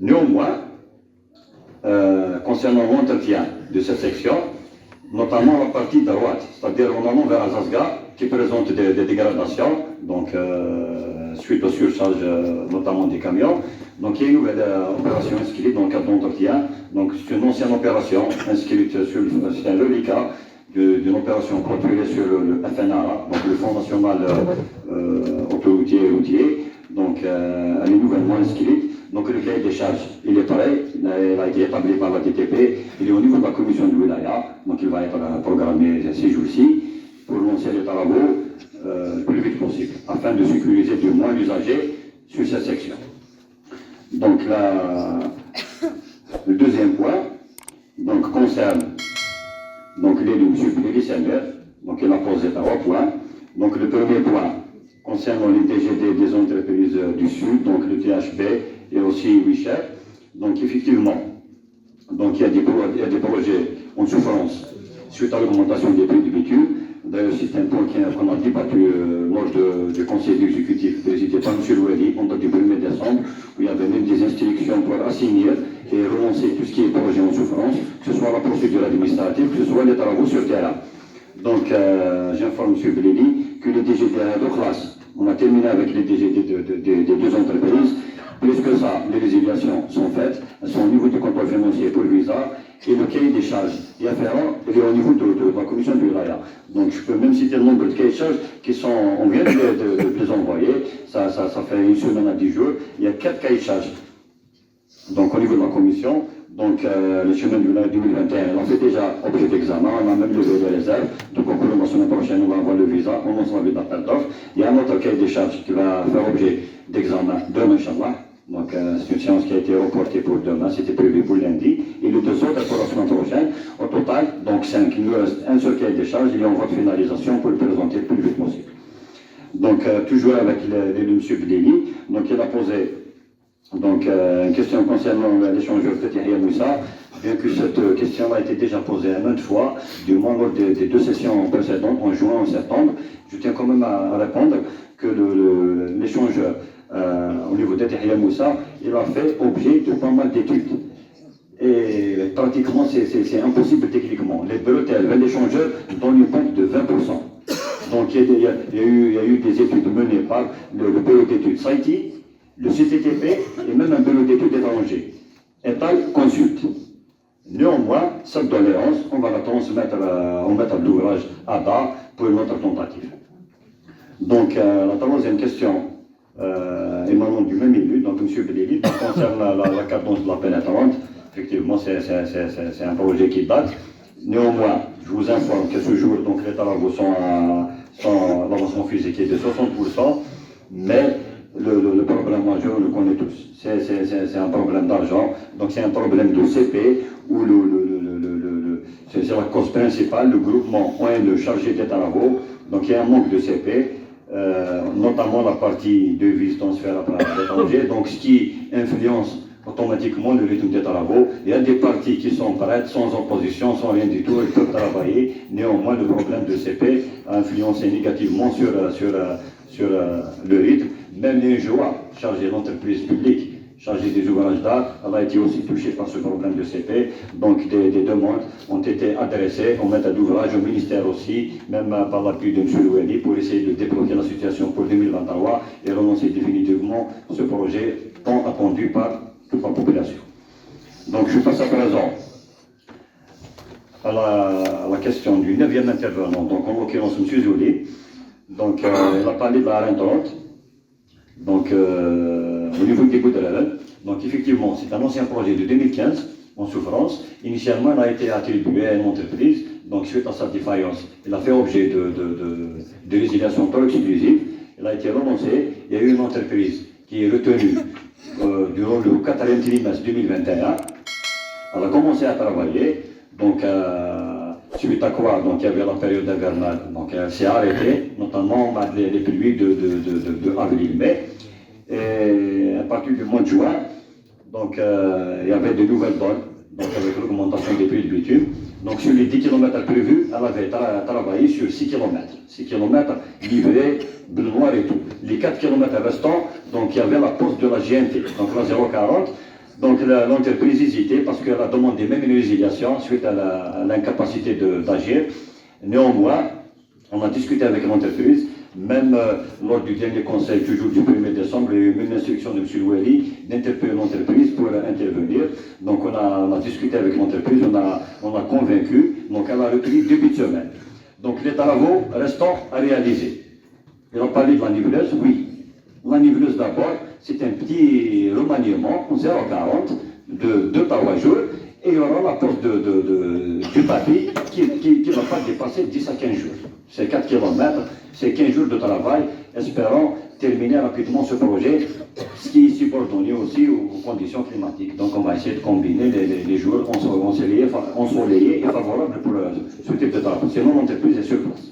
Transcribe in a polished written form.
Néanmoins, concernant l'entretien de cette section, notamment la partie droite, c'est-à-dire en allant vers Azazga, qui présente des dégradations, donc suite aux surcharges notamment des camions. Donc il y a une nouvelle opération inscrite dans le cadre d'entretien. Donc c'est une ancienne opération inscrite sur c'est un reliquat d'une opération contrôlée sur le FNA, donc le Fonds national autoroutier et routier. Donc elle est nouvellement inscrite. Donc le cahier des charges, il est pareil, il a été établi par la DTP, il est au niveau de la commission de wilaya, donc il va être programmé ces jours-ci pour lancer les travaux le plus vite possible, afin de sécuriser du moins l'usager sur cette section. Donc le deuxième point donc, concerne donc, les de M. Billy-Sember, donc il a posé 3 points. Donc le premier point concernant les DGD des entreprises du Sud, donc le THP et aussi Wicher. Donc effectivement, donc, il y a des projets en souffrance suite à l'augmentation des prix du bitume. D'ailleurs, c'est un point qu'on a débattu lors du conseil exécutif présidé par M. Loueli en date du 1er décembre, où il y avait même des instructions pour assigner et relancer tout ce qui est projet en souffrance, que ce soit la procédure administrative, que ce soit les travaux sur terrain. Donc, j'informe M. Bleli que les DGD à deux classes, on a terminé avec les DGD des deux entreprises. Plus que ça, les résiliations sont faites, elles sont au niveau du contrôle financier pour le visa, et le cahier des charges est afférent, il est au niveau de la commission du wilaya. Donc je peux même citer le nombre de cahiers de charges qui sont, on vient de les envoyer, ça fait une semaine à 10 jours, il y a 4 cahiers de charges. Donc au niveau de la commission, donc les semaines du wilaya 2021, on fait déjà objet d'examen, on a même levé les réserves, donc au cours de la semaine prochaine, on va avoir le visa, on lance la d'appel d'offres. Il y a un autre cahier des charges qui va faire objet d'examen demain, Inch'Allah. Donc c'est une séance qui a été reportée pour demain, c'était prévu pour lundi, et les 2 autres pour la semaine prochaine. Au total, donc 5, il nous reste un seul cahier des charges, il est en voie de finalisation pour le présenter le plus vite possible. Donc toujours avec M. Bdeli, donc il a posé donc, une question concernant l'échangeur Petit Yahya Moussa, bien que cette question a été déjà posée maintes fois, du moins lors des 2 sessions précédentes, en juin et en septembre, je tiens quand même à répondre que l'échangeur au niveau de Yahya Moussa, il a fait objet de pas mal d'études. Et pratiquement, c'est impossible techniquement. Les bretelles vers l'échangeur donnent une pente de 20%. Donc il y a eu des études menées par le bureau d'études SAITI, le CTTP et même un bureau d'études étranger. Etal consulte. Néanmoins, cette doléance, on va la transmettre au maître de l'ouvrage à bas pour une autre tentative. Donc la troisième question émanant du même milieu, donc M. Bdeli, concerne la cadence de la pénétrante. Effectivement, c'est un projet qui date. Néanmoins, je vous informe que ce jour, donc, les travaux sont l'avancement physique est de 60%, mais le problème majeur, on le connaît tous. C'est un problème d'argent, donc c'est un problème de CP, où c'est la cause principale, le groupement ONE chargé des travaux, donc il y a un manque de CP, notamment la partie devise transfert à l'étranger, donc ce qui influence automatiquement le rythme des travaux. Il y a des parties qui sont prêtes, sans opposition, sans rien du tout, ils peuvent travailler. Néanmoins, le problème de CP a influencé négativement sur le rythme. Même les JOA, chargés d'entreprise publique, chargés des ouvrages d'art, elle a été aussi touchée par ce problème de CP. Donc des demandes ont été adressées au maître d'ouvrage, au ministère aussi, même par l'appui de M. Loueli, pour essayer de débloquer la situation pour 2023 et relancer définitivement ce projet tant attendu par toute la population. Donc je passe à présent à la question du 9e intervenant, donc en l'occurrence M. Zouli. Donc il a parlé de la rentante, donc au niveau du Goudrel. Donc effectivement, c'est un ancien projet de 2015 en souffrance. Initialement, il a été attribué à une entreprise, donc suite à sa défaillance, il a fait objet de résiliation trop exclusive. Il a été relancé. Il y a eu une entreprise qui est retenue durant le 4e trimestre 2021. Elle a commencé à travailler donc, suite à quoi, donc il y avait la période hivernale, donc elle s'est arrêtée, notamment les pluies de avril-mai. Et à partir du mois de juin, donc il y avait de nouvelles donnes, donc avec l'augmentation des prix de bitume. Donc sur les 10 km prévus, elle avait travaillé sur 6 km. 6 km livrés, bleu noir et tout. Les 4 km restants, donc il y avait la poste de la GNT, donc la 040. Donc l'entreprise hésitait parce qu'elle a demandé même une résiliation suite à l'incapacité d'agir. Néanmoins, on a discuté avec l'entreprise, même lors du dernier conseil, toujours du 1er décembre, il y a eu une instruction de M. Loueli d'interpeller l'entreprise pour intervenir. Donc on a discuté avec l'entreprise, on a convaincu, donc elle a repris début de semaine. Donc les travaux restants à réaliser. Et on parlait de la niveleuse, oui. La niveleuse d'abord, c'est un petit remaniement, 0,40 de 2 à 3 jours, et il y aura la porte du tapis qui ne va pas dépasser 10 à 15 jours. C'est 4 km, c'est 15 jours de travail, espérons terminer rapidement ce projet, ce qui est subordonné aussi aux conditions climatiques. Donc on va essayer de combiner les jours ensoleillés et favorables pour ce type de travail. Sinon l'entreprise est sur place.